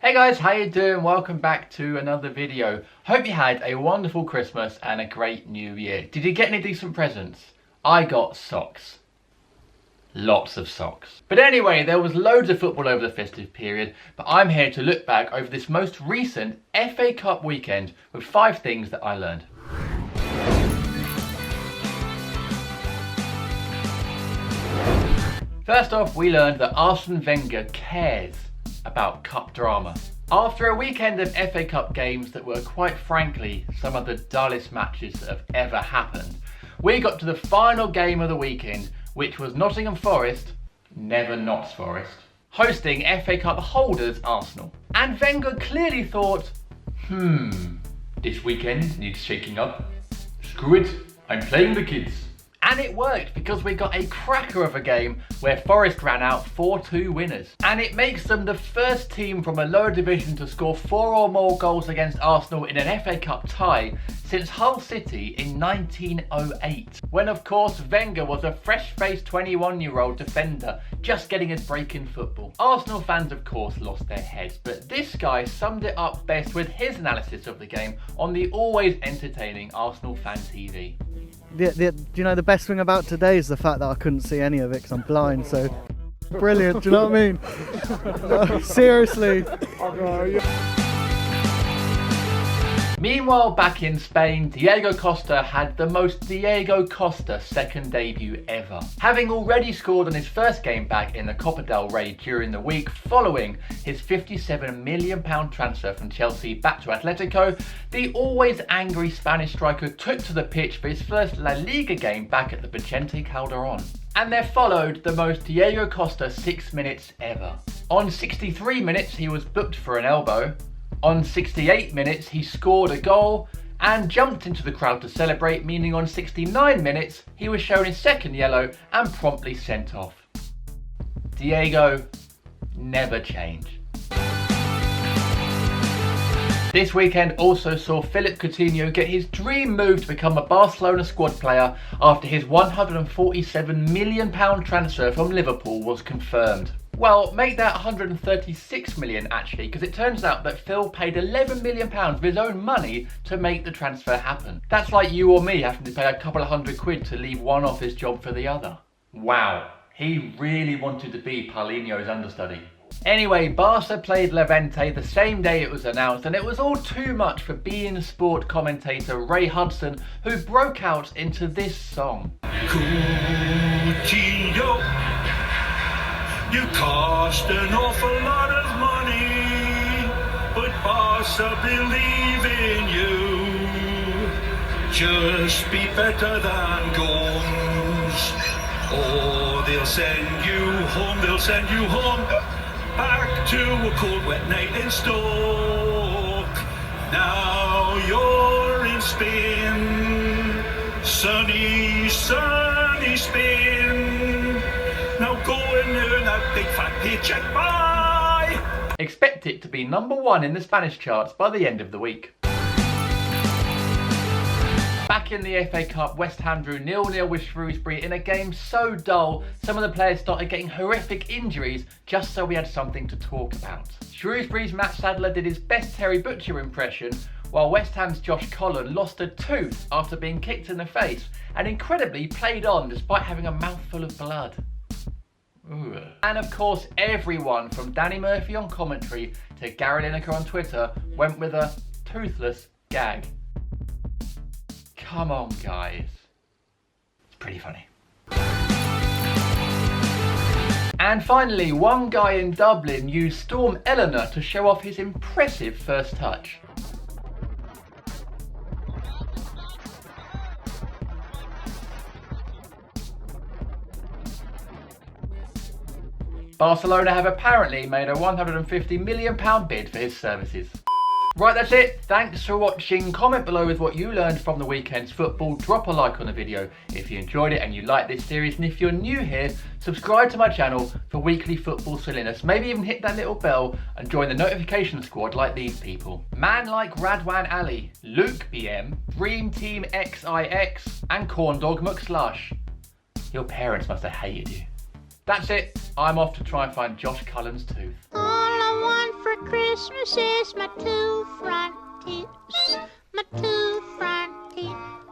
Hey guys, how you doing? Welcome back to another video. Hope you had a wonderful Christmas and a great New Year. Did you get any decent presents? I got socks. Lots of socks. But anyway, there was loads of football over the festive period, but I'm here to look back over this most recent FA Cup weekend with 5 things that I learned. First off, we learned that Arsene Wenger cares about cup drama. After a weekend of FA Cup games that were quite frankly some of the dullest matches that have ever happened, we got to the final game of the weekend, which was Nottingham Forest, never Notts Forest, hosting FA Cup holders Arsenal. And Wenger clearly thought, this weekend needs shaking up. Screw it, I'm playing the kids. And it worked because we got a cracker of a game where Forest ran out 4-2 winners. And it makes them the first team from a lower division to score 4 or more goals against Arsenal in an FA Cup tie since Hull City in 1908. When of course Wenger was a fresh-faced 21-year-old defender just getting his break in football. Arsenal fans of course lost their heads, but this guy summed it up best with his analysis of the game on the always entertaining Arsenal Fan TV. Do you know the best thing about today is the fact that I couldn't see any of it because I'm blind, so brilliant, do you know what I mean? No, seriously. Meanwhile, back in Spain, Diego Costa had the most Diego Costa second debut ever. Having already scored on his first game back in the Copa del Rey during the week following his £57 million transfer from Chelsea back to Atletico, the always angry Spanish striker took to the pitch for his first La Liga game back at the Vicente Calderón. And there followed the most Diego Costa 6 minutes ever. On 63 minutes, he was booked for an elbow. On 68 minutes, he scored a goal and jumped into the crowd to celebrate, meaning on 69 minutes, he was shown his second yellow and promptly sent off. Diego never changed. This weekend also saw Philippe Coutinho get his dream move to become a Barcelona squad player after his £147 million transfer from Liverpool was confirmed. Well, make that 136 million actually, because it turns out that Phil paid £11 million of his own money to make the transfer happen. That's like you or me having to pay a couple of £100 to leave one office job for the other. Wow, he really wanted to be Paulinho's understudy. Anyway, Barca played Levante the same day it was announced, and it was all too much for beIN Sport commentator Ray Hudson, who broke out into this song. Coutinho, you cost an awful lot of money, but Barca believe in you. Just be better than goals, or they'll send you home, back to a cold wet night in Stoke. Now you're in Spain, sunny Spain. Now go and earn that big fat paycheck, bye! Expect it to be #1 in the Spanish charts by the end of the week. Back in the FA Cup, West Ham drew 0-0 with Shrewsbury in a game so dull, some of the players started getting horrific injuries just so we had something to talk about. Shrewsbury's Matt Sadler did his best Terry Butcher impression, while West Ham's Josh Cullen lost a tooth after being kicked in the face and incredibly played on despite having a mouthful of blood. Ooh. And of course everyone from Danny Murphy on commentary to Gary Lineker on Twitter went with a toothless gag. Come on guys, it's pretty funny. And finally, one guy in Dublin used Storm Eleanor to show off his impressive first touch. Barcelona have apparently made a £150 million bid for his services. Right, that's it. Thanks for watching. Comment below with what you learned from the weekend's football. Drop a like on the video if you enjoyed it and you like this series. And if you're new here, subscribe to my channel for weekly football silliness. Maybe even hit that little bell and join the notification squad like these people. Man like Radwan Ali, Luke BM, Dream Team XIX and Corndog McSlush. Your parents must have hated you. That's it. I'm off to try and find Josh Cullen's tooth. All I want for for Christmas is my two front